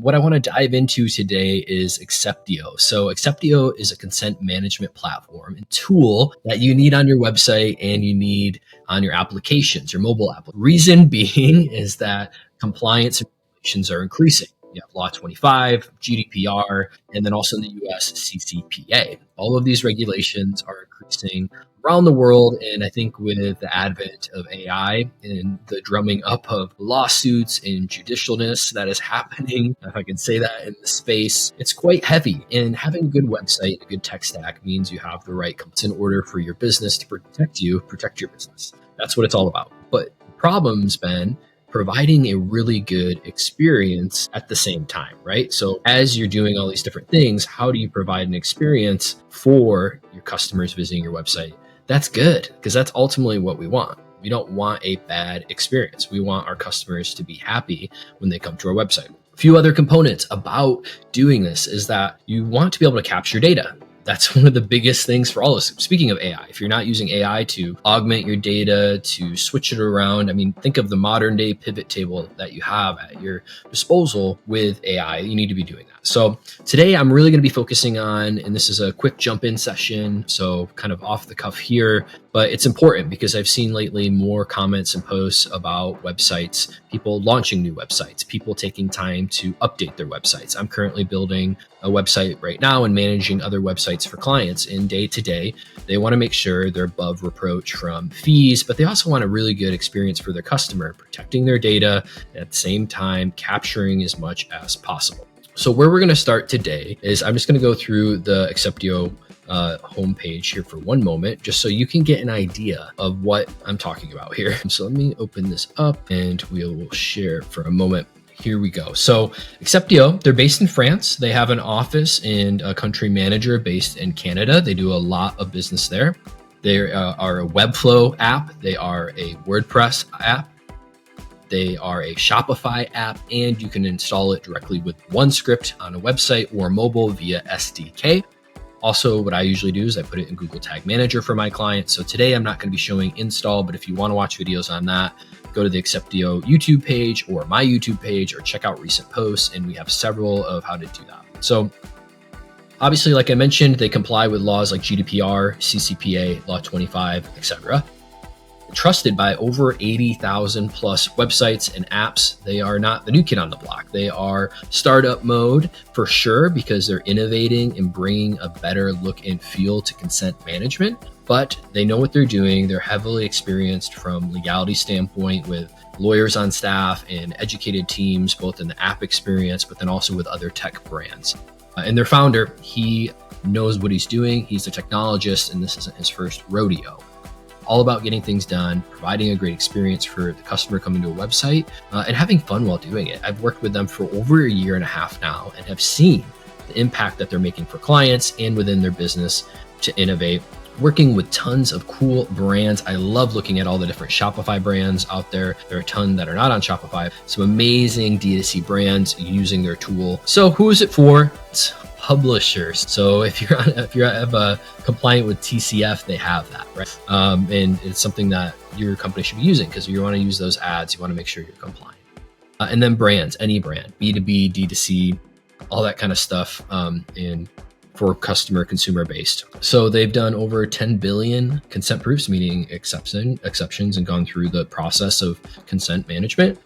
what I want to dive into today is Axeptio. So Axeptio is a consent management platform and tool that you need on your website and you need on your applications, your mobile app. Reason being is that compliance and regulations are increasing. You have Law 25, GDPR, and then also in the US, CCPA. All of these regulations are increasing around the world. And I think with the advent of AI and the drumming up of lawsuits and judicialness that is happening, if I can say that in the space, it's quite heavy. And having a good website, a good tech stack means you have the right components in order for your business to protect your business. That's what it's all about. But the problem's been providing a really good experience at the same time, right? So as you're doing all these different things, how do you provide an experience for your customers visiting your website? That's good, because that's ultimately what we want. We don't want a bad experience. We want our customers to be happy when they come to our website. A few other components about doing this is that you want to be able to capture data. That's one of the biggest things for all of us. Speaking of AI, if you're not using AI to augment your data, to switch it around, I mean, think of the modern day pivot table that you have at your disposal with AI. You need to be doing that. So today I'm really going to be focusing on, and this is a quick jump in session, so kind of off the cuff here, but it's important because I've seen lately more comments and posts about websites, people launching new websites, people taking time to update their websites. I'm currently building a website right now and managing other websites for clients. In day to day, they want to make sure they're above reproach from fees, but they also want a really good experience for their customer, protecting their data, and at the same time, capturing as much as possible. So where we're going to start today is I'm just going to go through the Axeptio homepage here for one moment, just so you can get an idea of what I'm talking about here. So let me open this up and we will share for a moment. Here we go. So Axeptio, they're based in France. They have an office and a country manager based in Canada. They do a lot of business there. They are a Webflow app. They are a WordPress app. They are a Shopify app, and you can install it directly with one script on a website or mobile via SDK. Also, what I usually do is I put it in Google Tag Manager for my clients. So today I'm not going to be showing install, but if you want to watch videos on that, go to the Axeptio YouTube page or my YouTube page or check out recent posts, and we have several of how to do that. So obviously, like I mentioned, they comply with laws like GDPR, CCPA, Law 25, etc. Trusted by over 80,000 plus websites and apps. They are not the new kid on the block. They are startup mode for sure, because they're innovating and bringing a better look and feel to consent management, but they know what they're doing. They're heavily experienced from legality standpoint with lawyers on staff and educated teams, both in the app experience, but then also with other tech brands. And their founder, he knows what he's doing. He's a technologist, and this isn't his first rodeo. All about getting things done, providing a great experience for the customer coming to a website, and having fun while doing it. I've worked with them for over a year and a half now and have seen the impact that they're making for clients and within their business to innovate, working with tons of cool brands. I love looking at all the different Shopify brands out there. There are a ton that are not on Shopify. Some amazing D2C brands using their tool. So who is it for? It's publishers. So if you're compliant with TCF, they have that, right? And it's something that your company should be using, because you want to use those ads. You want to make sure you're compliant. And then brands, any brand, B2B, D2C, all that kind of stuff, and for customer consumer based. So they've done over 10 billion consent proofs, meaning exceptions, and gone through the process of consent management.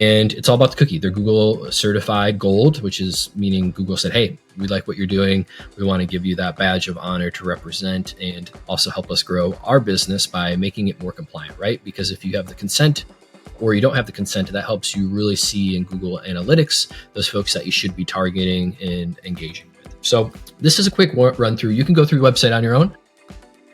And it's all about the cookie. They're Google certified gold, which is meaning Google said, hey, we like what you're doing. We want to give you that badge of honor to represent and also help us grow our business by making it more compliant, right? Because if you have the consent or you don't have the consent, that helps you really see in Google Analytics those folks that you should be targeting and engaging with. So this is a quick run through. You can go through the website on your own.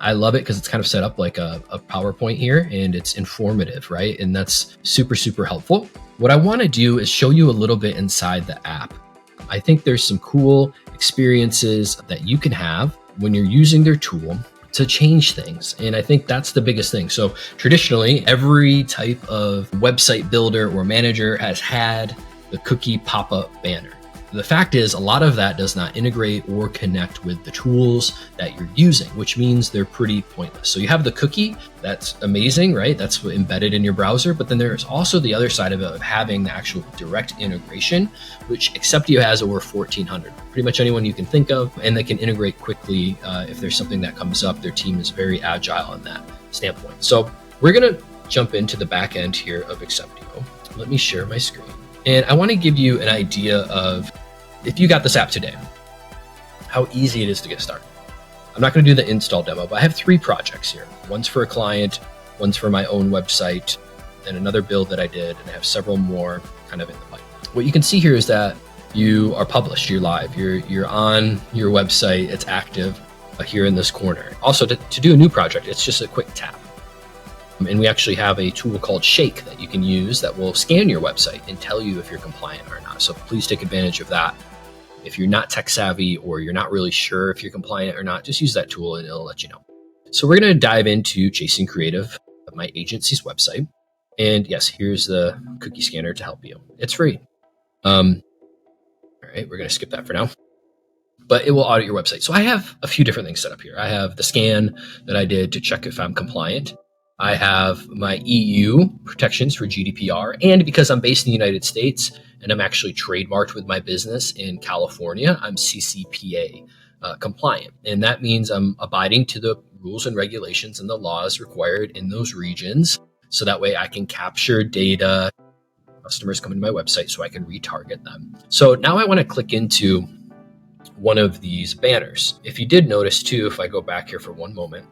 I love it because it's kind of set up like a PowerPoint here, and it's informative, right? And that's super, super helpful. What I want to do is show you a little bit inside the app. I think there's some cool experiences that you can have when you're using their tool to change things. And I think that's the biggest thing. So traditionally, every type of website builder or manager has had the cookie pop-up banner. The fact is, a lot of that does not integrate or connect with the tools that you're using, which means they're pretty pointless. So you have the cookie, that's amazing, right? That's embedded in your browser. But then there's also the other side of it of having the actual direct integration, which Axeptio has over 1,400. Pretty much anyone you can think of, and they can integrate quickly if there's something that comes up. Their team is very agile in that standpoint. So we're going to jump into the back end here of Axeptio. Let me share my screen. And I want to give you an idea of, if you got this app today, how easy it is to get started. I'm not going to do the install demo, but I have 3 projects here. One's for a client, one's for my own website, and another build that I did, and I have several more kind of in the pipe. What you can see here is that you are published, you're live, you're on your website, it's active here in this corner. Also, to do a new project, it's just a quick tap. And we actually have a tool called Shake that you can use that will scan your website and tell you if you're compliant or not. So please take advantage of that. If you're not tech savvy or you're not really sure if you're compliant or not, just use that tool and it'll let you know. So we're going to dive into Chasing Creative, my agency's website. And yes, here's the cookie scanner to help you. It's free. All right, we're going to skip that for now. But it will audit your website. So I have a few different things set up here. I have the scan that I did to check if I'm compliant. I have my EU protections for GDPR. And because I'm based in the United States and I'm actually trademarked with my business in California, I'm CCPA compliant. And that means I'm abiding to the rules and regulations and the laws required in those regions. So that way I can capture data, customers come into my website so I can retarget them. So now I want to click into one of these banners. If you did notice too, if I go back here for one moment,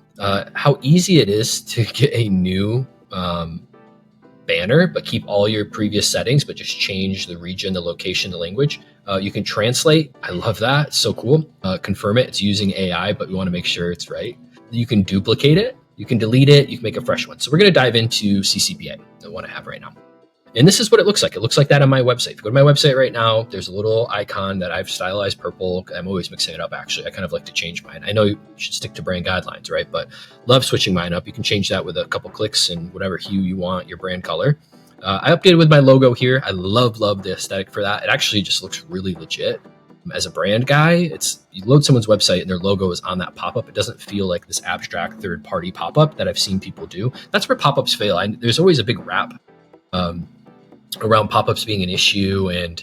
how easy it is to get a new banner, but keep all your previous settings, but just change the region, the location, the language. You can translate. I love that. It's so cool. Confirm it. It's using AI, but we want to make sure it's right. You can duplicate it. You can delete it. You can make a fresh one. So we're going to dive into CCPA, the one I have right now. And this is what it looks like. It looks like that on my website. If you go to my website right now, there's a little icon that I've stylized purple. I'm always mixing it up, actually. I kind of like to change mine. I know you should stick to brand guidelines, right? But love switching mine up. You can change that with a couple clicks and whatever hue you want, your brand color. I updated with my logo here. I love the aesthetic for that. It actually just looks really legit. As a brand guy, you load someone's website and their logo is on that pop-up. It doesn't feel like this abstract third-party pop-up that I've seen people do. That's where pop-ups fail. There's always a big rap around pop-ups being an issue, and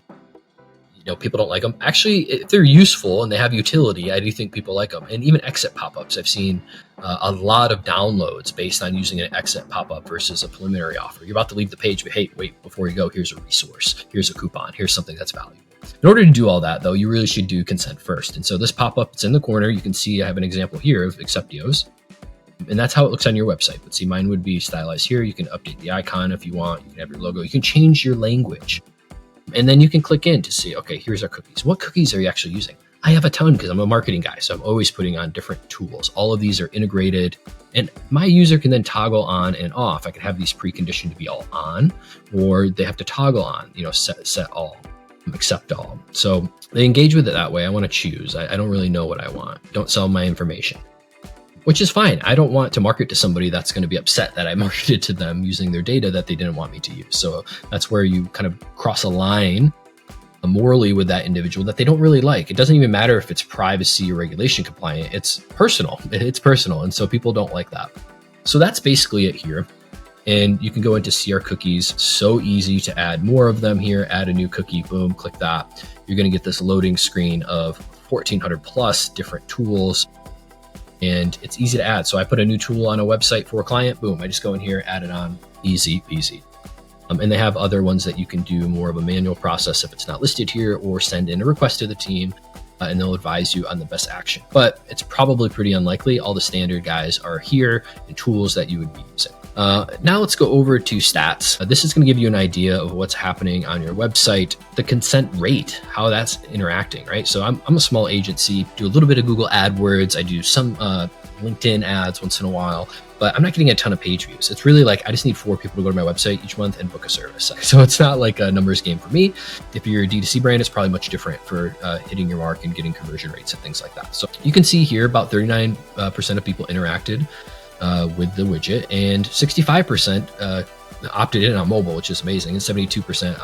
people don't like them. Actually, if they're useful and they have utility, I do think people like them. And even exit pop-ups, I've seen a lot of downloads based on using an exit pop-up versus a preliminary offer. You're about to leave the page, but hey, wait, before you go, here's a resource, here's a coupon, here's something that's valuable. In order to do all that, though, you really should do consent first. And so this pop-up, it's in the corner. You can see I have an example here of Axeptio's. And that's how it looks on your website. But see, mine would be stylized here. You can update the icon if you want. You can have your logo. You can change your language. And then you can click in to see, okay, here's our cookies. What cookies are you actually using? I have a ton because I'm a marketing guy. So I'm always putting on different tools. All of these are integrated. And my user can then toggle on and off. I can have these preconditioned to be all on, or they have to toggle on, set all, accept all. So they engage with it that way. I want to choose. I don't really know what I want. Don't sell my information. Which is fine. I don't want to market to somebody that's going to be upset that I marketed to them using their data that they didn't want me to use. So that's where you kind of cross a line morally with that individual that they don't really like. It doesn't even matter if it's privacy or regulation compliant. It's personal. It's personal. And so people don't like that. So that's basically it here. And you can go into CR cookies. So easy to add more of them here. Add a new cookie. Boom, click that. You're going to get this loading screen of 1,400 plus different tools. And it's easy to add. So I put a new tool on a website for a client. Boom, I just go in here, add it on, easy peasy. And they have other ones that you can do more of a manual process if it's not listed here, or send in a request to the team and they'll advise you on the best action. But it's probably pretty unlikely. All the standard guys are here and tools that you would be using. Now let's go over to stats. This is going to give you an idea of what's happening on your website, the consent rate, how that's interacting, right? So I'm a small agency, do a little bit of Google AdWords. I do some LinkedIn ads once in a while, but I'm not getting a ton of page views. It's really like, I just need 4 people to go to my website each month and book a service. So it's not like a numbers game for me. If you're a D2C brand, it's probably much different for hitting your mark and getting conversion rates and things like that. So you can see here about 39% of people interacted with the widget, and 65% opted in on mobile, which is amazing, and 72%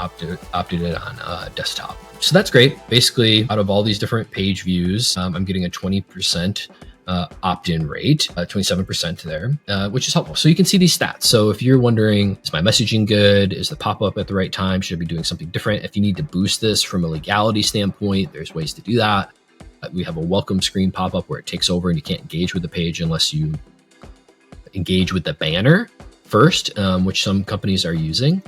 opted in on desktop. So that's great. Basically, out of all these different page views, I'm getting a 20% opt-in rate, 27% there, which is helpful. So you can see these stats. So if you're wondering, is my messaging good? Is the pop-up at the right time? Should I be doing something different? If you need to boost this from a legality standpoint, there's ways to do that. We have a welcome screen pop-up where it takes over and you can't engage with the page unless you engage with the banner first, which some companies are using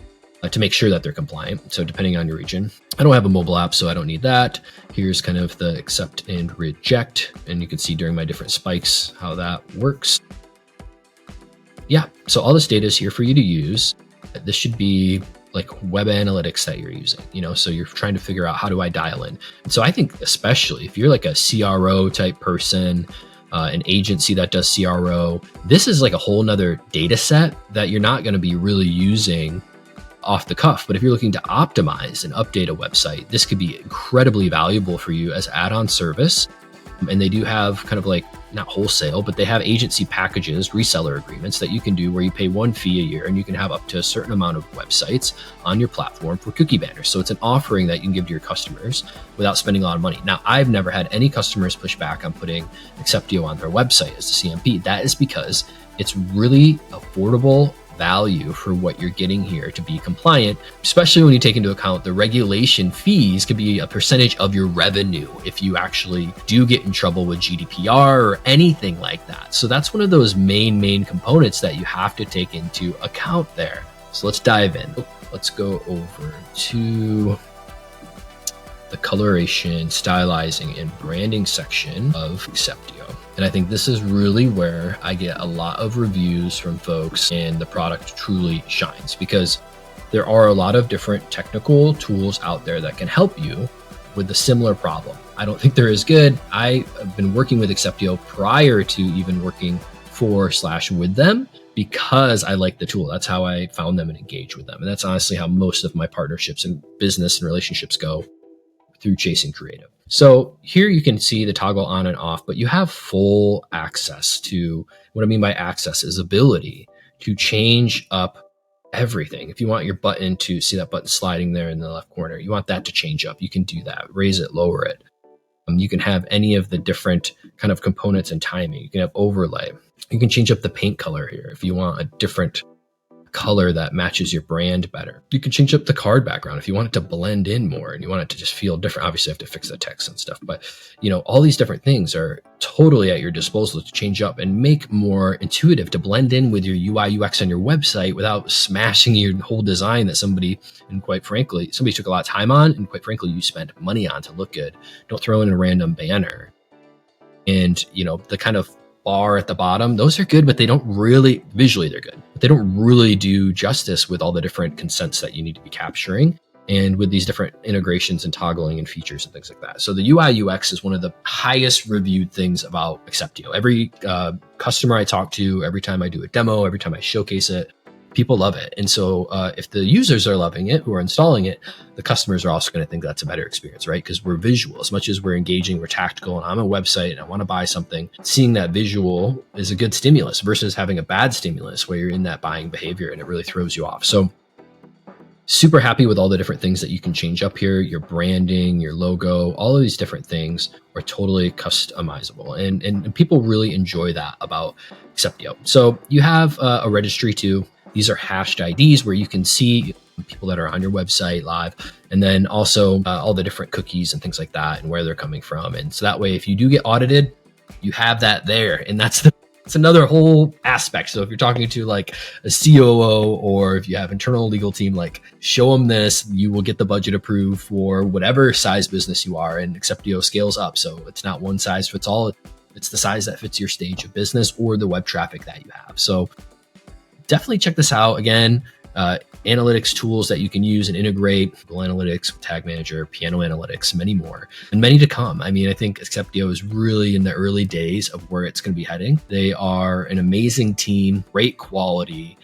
to make sure that they're compliant. So depending on your region, I don't have a mobile app, so I don't need that. Here's kind of the accept and reject. And you can see during my different spikes how that works. Yeah, so all this data is here for you to use. This should be like web analytics that you're using, so you're trying to figure out, how do I dial in? And so I think especially if you're like a CRO type person, an agency that does CRO, this is like a whole nother data set that you're not going to be really using off the cuff. But if you're looking to optimize and update a website, this could be incredibly valuable for you as add-on service. And they do have kind of like, not wholesale, but they have agency packages, reseller agreements that you can do where you pay one fee a year and you can have up to a certain amount of websites on your platform for cookie banners. So it's an offering that you can give to your customers without spending a lot of money. Now, I've never had any customers push back on putting Axeptio on their website as a CMP. That is because it's really affordable value for what you're getting here to be compliant, especially when you take into account the regulation fees could be a percentage of your revenue if you actually do get in trouble with GDPR or anything like that. So that's one of those main components that you have to take into account there. So let's dive in. Let's go over to the coloration, stylizing, and branding section of Axeptio. And I think this is really where I get a lot of reviews from folks and the product truly shines, because there are a lot of different technical tools out there that can help you with a similar problem. I don't think they're as good. I have been working with Axeptio prior to even working for/with them because I like the tool. That's how I found them and engaged with them. And that's honestly how most of my partnerships and business and relationships go, through chasing creative. So here you can see the toggle on and off, but you have full access to, what I mean by access is ability to change up everything. If you want your button to see that button sliding there in the left corner, you want that to change up, you can do that, raise it, lower it. You can have any of the different kind of components and timing. You can have overlay. You can change up the paint color here if you want a different color that matches your brand better. You can change up the card background if you want it to blend in more and you want it to just feel different. Obviously, you have to fix the text and stuff, but all these different things are totally at your disposal to change up and make more intuitive, to blend in with your UI UX on your website without smashing your whole design that somebody took a lot of time on, and quite frankly, you spent money on to look good. Don't throw in a random banner. And the kind of bar at the bottom, those are good, but they don't really, visually they're good, but they don't really do justice with all the different consents that you need to be capturing and with these different integrations and toggling and features and things like that. So the UI UX is one of the highest reviewed things about Axeptio. Every customer I talk to, every time I do a demo, every time I showcase it, people love it. And so if the users are loving it, who are installing it, the customers are also going to think that's a better experience, right? Because we're visual. As much as we're engaging, we're tactical, and I'm a website and I want to buy something, seeing that visual is a good stimulus versus having a bad stimulus where you're in that buying behavior and it really throws you off. So super happy with all the different things that you can change up here. Your branding, your logo, all of these different things are totally customizable. And people really enjoy that about Axeptio. So you have a registry too. These are hashed IDs where you can see people that are on your website live, and then also all the different cookies and things like that and where they're coming from. And so that way, if you do get audited, you have that there. And that's another whole aspect. So if you're talking to like a COO or if you have internal legal team, like show them this, you will get the budget approved for whatever size business you are. And Axeptio scales up. So it's not one size fits all. It's the size that fits your stage of business or the web traffic that you have. So definitely check this out. Again, analytics tools that you can use and integrate, Google Analytics, Tag Manager, Piano Analytics, many more, and many to come. I mean, I think Axeptio is really in the early days of where it's going to be heading. They are an amazing team, great quality,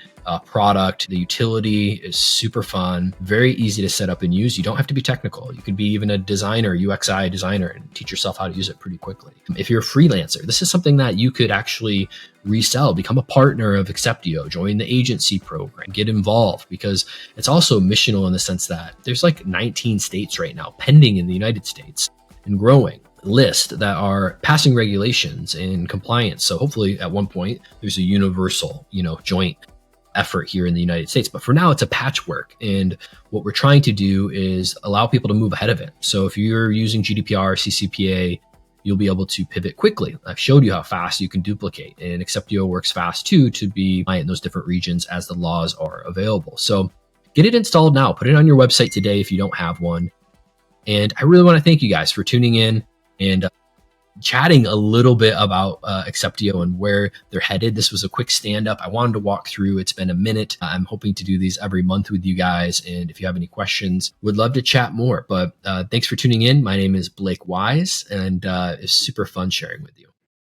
product. The utility is super fun, very easy to set up and use. You don't have to be technical. You could be even a designer, UXI designer, and teach yourself how to use it pretty quickly. If you're a freelancer, this is something that you could actually resell, become a partner of Axeptio, join the agency program, get involved, because it's also missional in the sense that there's like 19 states right now pending in the United States and growing list that are passing regulations and compliance. So hopefully at one point there's a universal, joint effort here in the United States. But for now, it's a patchwork. And what we're trying to do is allow people to move ahead of it. So if you're using GDPR, CCPA, you'll be able to pivot quickly. I've showed you how fast you can duplicate, and Axeptio works fast too to be in those different regions as the laws are available. So get it installed now, put it on your website today if you don't have one. And I really want to thank you guys for tuning in and chatting a little bit about Axeptio and where they're headed. This was a quick stand-up. I wanted to walk through. It's been a minute. I'm hoping to do these every month with you guys. And if you have any questions, would love to chat more. But thanks for tuning in. My name is Blake Wise, and it's super fun sharing with you.